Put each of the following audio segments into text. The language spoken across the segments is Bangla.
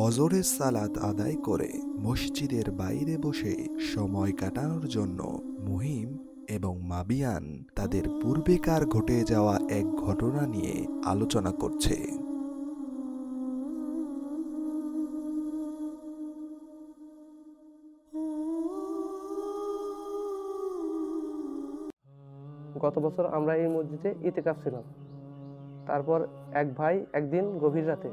ফজরের সালাত আদায় করে মসজিদের বাইরে বসে সময় কাটানোর জন্য মুহিম এবং মাবিয়ান তাদের পূর্বেকার ঘটে যাওয়া এক ঘটনা নিয়ে আলোচনা করছে। গত বছর আমরা এই মসজিদে ইতিকাফ ছিলাম। তারপর এক ভাই একদিন গভীর রাতে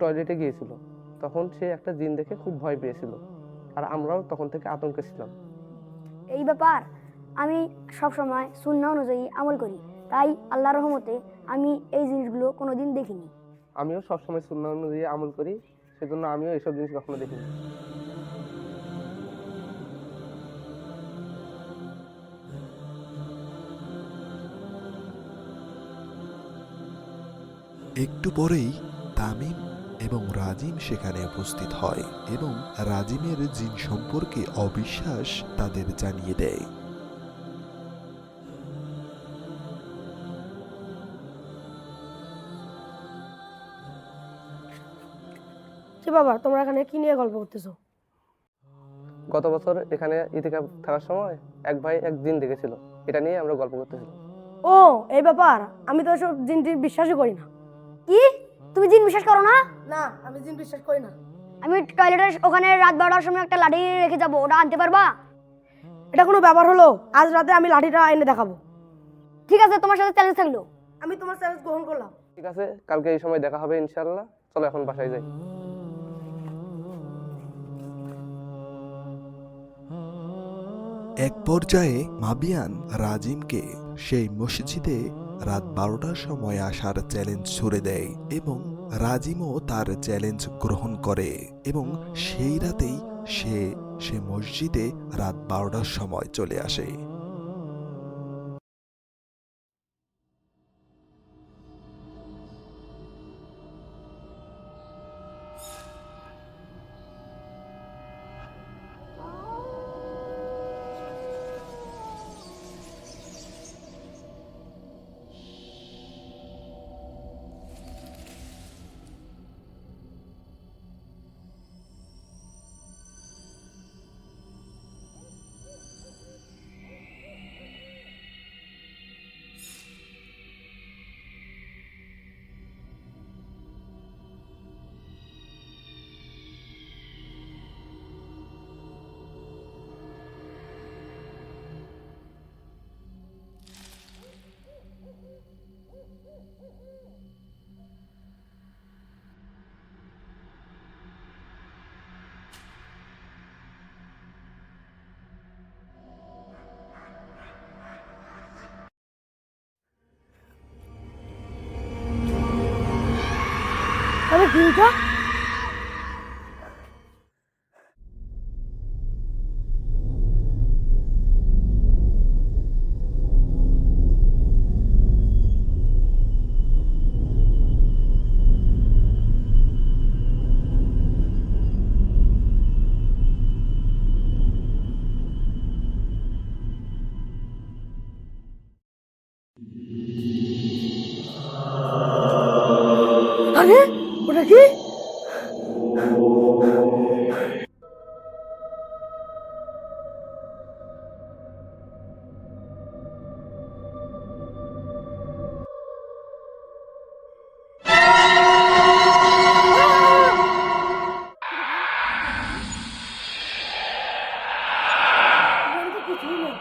টয়লেটে গিয়েছিল। তখন সে একটা জিন দেখে খুব ভয় পেয়েছিল, আর আমরাও তখন থেকে আতঙ্কে ছিলাম। এই ব্যাপার আমি সব সময় সুন্নাহ অনুযায়ী আমল করি, তাই আল্লাহর রহমতে আমি এই জিনিসগুলো কোনোদিন দেখিনি। আমিও সবসময় সুন্নাহ অনুযায়ী আমল করি, সেজন্য আমিও এইসব জিনিস কখনো দেখিনি। একটু পরেই তামিম এবং রাজিম সেখানে উপস্থিত হয় এবং রাজিমের জিন সম্পর্কে অবিশ্বাস তাদের জানিয়ে দেয়। কি বাবা, তোমরা এখানে কি নিয়ে গল্প করতেছো? গত বছর এখানে ইতিকাফ থাকার সময় এক ভাই এক জিন দেখেছিল, এটা নিয়ে আমরা গল্প করতেছিলাম। ও, এই ব্যাপার। আমি তো সব জিন বিশ্বাসই করি না। কি, তুমি জিন বিশ্বাস করো না? না, আমি জিন বিশ্বাস করি না। আমি টয়লেটের ওখানে রাত 12টার সময় একটা লাঠি রেখে যাবো, ওটা আনতে পারবা? এটা কোনো ব্যাপার হলো? আজ রাতে আমি লাঠিটা এনে দেখাবো। ঠিক আছে, তোমার সাথে চ্যালেঞ্জ থাকলো। আমি তোমার চ্যালেঞ্জ গ্রহণ করলাম। ঠিক আছে, কালকে এই সময় দেখা হবে ইনশাআল্লাহ। চলো এখন বাসায় যাই। এক পর্যায়ে মাবিয়ান রাজিমকে সেই মসজিদে রাত 12টার সময় আসার চ্যালেঞ্জ ছুড়ে দেয় এবং রাজিমও তার চ্যালেঞ্জ গ্রহণ করে এবং সেই রাতেই সে মসজিদে রাত 12টার সময় চলে আসে। আরে কি এটা? আরে ওটা কি? এখানে তো কিছুই নেই।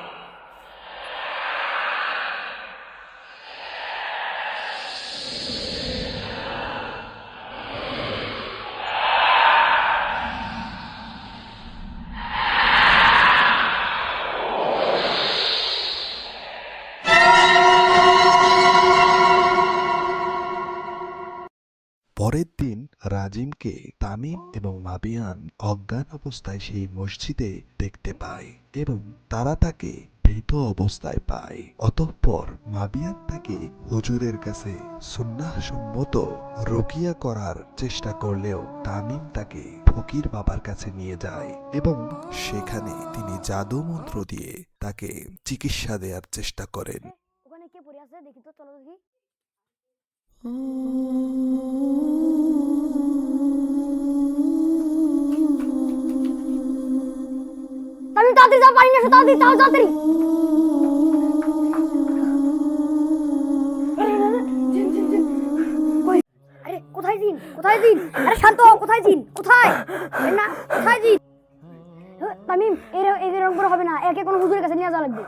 পরের দিন রাজিমকে তামিম এবং মাবিয়ান অজ্ঞান অবস্থায় সেই মসজিদে দেখতে পায় এবং তারা তাকে মৃত অবস্থায় পায়। অতঃপর মাবিয়ান তাকে হুজুরের কাছে সুন্নাহ সম্মত রুকিয়া করার চেষ্টা করলেও তামিম তাকে ফকির বাবার কাছে নিয়ে যায় এবং সেখানে তিনি জাদু মন্ত্র দিয়ে তাকে চিকিৎসা দেওয়ার চেষ্টা করেন। ওখানে কে পড়ে আছে দেখি তো, চলো দেখি। তাড়াতাড়ি যাও, পানি নিয়ে আসো, তাড়াতাড়ি যাও, তাড়াতাড়ি। আরে কোথায় জিন, কোথায় জিন? আরে শান্ত হও, কোথায় জিন, কোথায়? এই না, কোথায় জিন? তামিম, এরকম করে হবে না, একে কোনো হুজুরের কাছে নিয়ে যাওয়া লাগবে।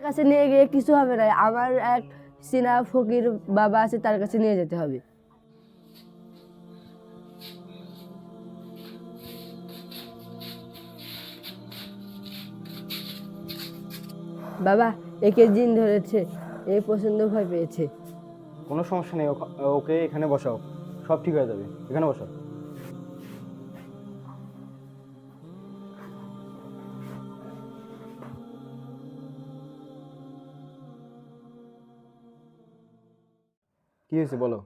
কাছে নিয়ে গিয়ে কিছু হবে না, আমার এক সিনা ফকির বাবা আছে, তার কাছে নিয়ে যেতে হবে। বাবা, একে জিন ধরেছে, এই পছন্দ ভয় পেয়েছে। কোনো সমস্যা নেই, ওকে এখানে বসাও, সব ঠিক হয়ে যাবে, এখানে বসাও। কি হয়েছে বলো?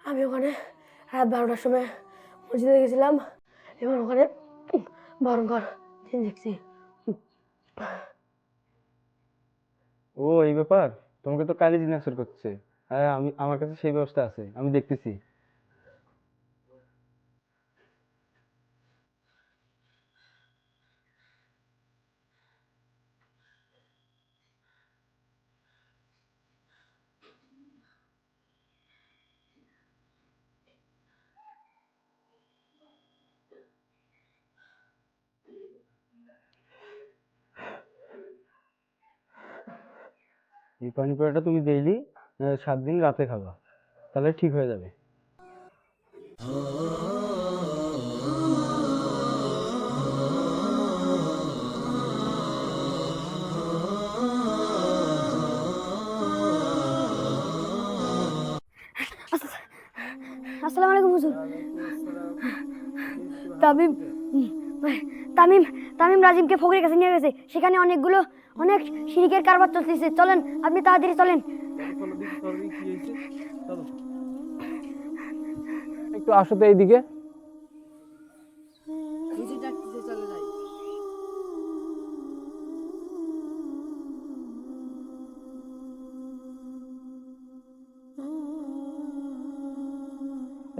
আমি ওখানে রাত 12টার সময় মসজিদে গেছিলাম এবং ওখানে ভয়ঙ্কর জিন দেখছি। ও এই ব্যাপার, তোমাকে তো কালই জিজ্ঞাসা করছে। হ্যাঁ, আমার কাছে সেই ব্যবস্থা আছে, আমি দেখতেছি। এই পানি পড়াটা তুমি ডেইলি 7 দিন রাতে খাবা, তাহলে ঠিক হয়ে যাবে। আসসালামু আলাইকুম হুজুর। তামিম তামিম তামিম রাজিমকে ফকিরের কাছে নিয়ে গেছে, সেখানে অনেক শিরিকের কারবার চলতেছে। চলেন, আপনি তাড়াতাড়ি চলেন। একটু আসো তো এইদিকে।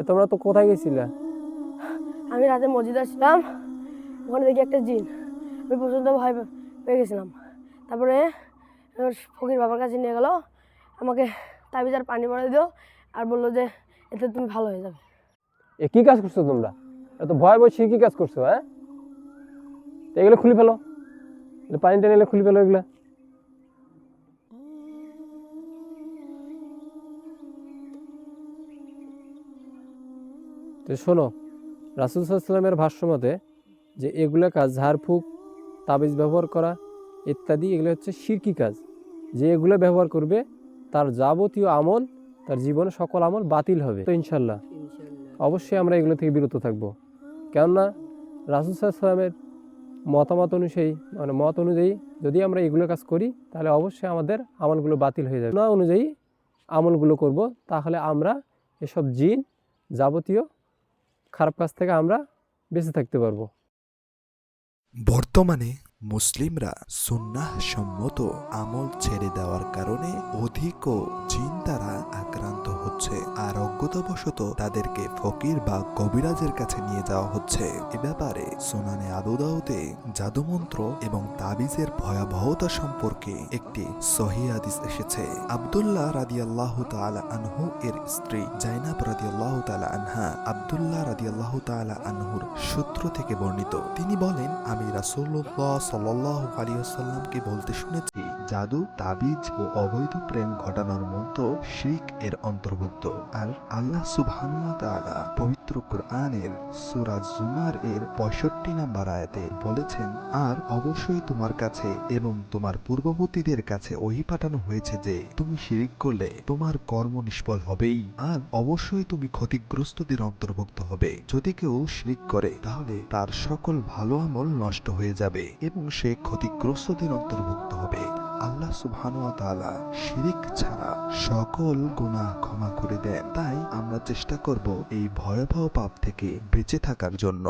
তোমরা তো কোথায় গেছিলে? আমি রাতে মসজিদে আসছিলাম, ওখানে দেখি একটা জিন, আমি পর্যন্ত ভয় পেয়ে গেছিলাম। তারপরে ফকির বাবার কাছে নিয়ে গেল, আমাকে তাবিজ আর পানি পড়ে দিও আর বললো যে এতে তুমি ভালো হয়ে যাবে। এ কি কাজ করছো তোমরা? এত ভয় বসে কি কাজ করছো? হ্যাঁ, এগুলো খুলে ফেলো, পানিটা নিলে খুলে ফেলো এগুলা। তো শোনো, রাসূল সাল্লাল্লাহু আলাইহি ওয়াসাল্লামের ভাষ্য মতে যে এগুলো কাজ, ঝাড়ফুঁক, তাবিজ ব্যবহার করা ইত্যাদি, এগুলো হচ্ছে শিরকি কাজ। যে এগুলো ব্যবহার করবে তার যাবতীয় আমল, তার জীবনে সকল আমল বাতিল হবে। তো ইনশাল্লাহ অবশ্যই আমরা এগুলো থেকে বিরত থাকবো, কেননা রাসূল সাল্লাল্লাহু আলাইহি ওয়াসাল্লামের মত অনুযায়ী যদি আমরা এগুলো কাজ করি তাহলে অবশ্যই আমাদের আমলগুলো বাতিল হয়ে যাবে। না অনুযায়ী আমলগুলো করব, তাহলে আমরা এসব জিন যাবতীয় খারাপ কাজ থেকে আমরা বেঁচে থাকতে পারবো। বর্তমানে মুসলিমরা সুন্নাহ সম্মত আমল ছেড়ে দেওয়ার কারণে অধিক জিন দ্বারা আক্রান্ত হচ্ছে, আর অজ্ঞতাবশত তাদেরকে ফকির বা কবিরাজের কাছে নিয়ে যাওয়া হচ্ছে। এ ব্যাপারে সুনানে আবু দাউদে জাদুমন্ত্র এবং তাবিজের ভয়াবহতা সম্পর্কে একটি সহিহ হাদিস এসেছে। আব্দুল্লাহ রাদিয়াল্লাহু তাআলা আনহু এর স্ত্রী জাইনাব রাদিয়াল্লাহু তাআলা আনহা আব্দুল্লাহ রাদিয়াল্লাহু তাআলা আনহুর সূত্র থেকে বর্ণিত। তিনি বলেন, আমি রাসূলুল্লাহ সাল্লাল্লাহু আলাইহি ওয়াসাল্লামকে বলতে শুনেছি, জাদু, তাবিজ ও অবৈধ প্রেম ঘটানোর মতো শিরক এর অন্তর্ভুক্ত। আর আল্লাহ সুবহানাহু ওয়া তাআলা পবিত্র কুরআনের সূরা জুমার এর 65 নম্বর আয়াতে বলেছেন, আর অবশ্যই তোমার কাছে এবং তোমার পূর্ববর্তীদের কাছে ওহী পাঠানো হয়েছে যে তুমি শিরক করলে তোমার কর্ম নিষ্ফল হবেই, আর অবশ্যই তুমি ক্ষতিগ্রস্তদের অন্তর্ভুক্ত হবে। যদি কেউ শিরক করে তাহলে তার সকল ভালো আমল নষ্ট হয়ে যাবে এবং সে ক্ষতিগ্রস্তদের অন্তর্ভুক্ত হবে। আল্লাহ সুবহানাহু ওয়া তাআলা শিরক ছাড়া সকল গুনাহ ক্ষমা করে দেন। তাই আমরা চেষ্টা করব এই ভয়াবহ পাপ থেকে বেঁচে থাকার জন্য।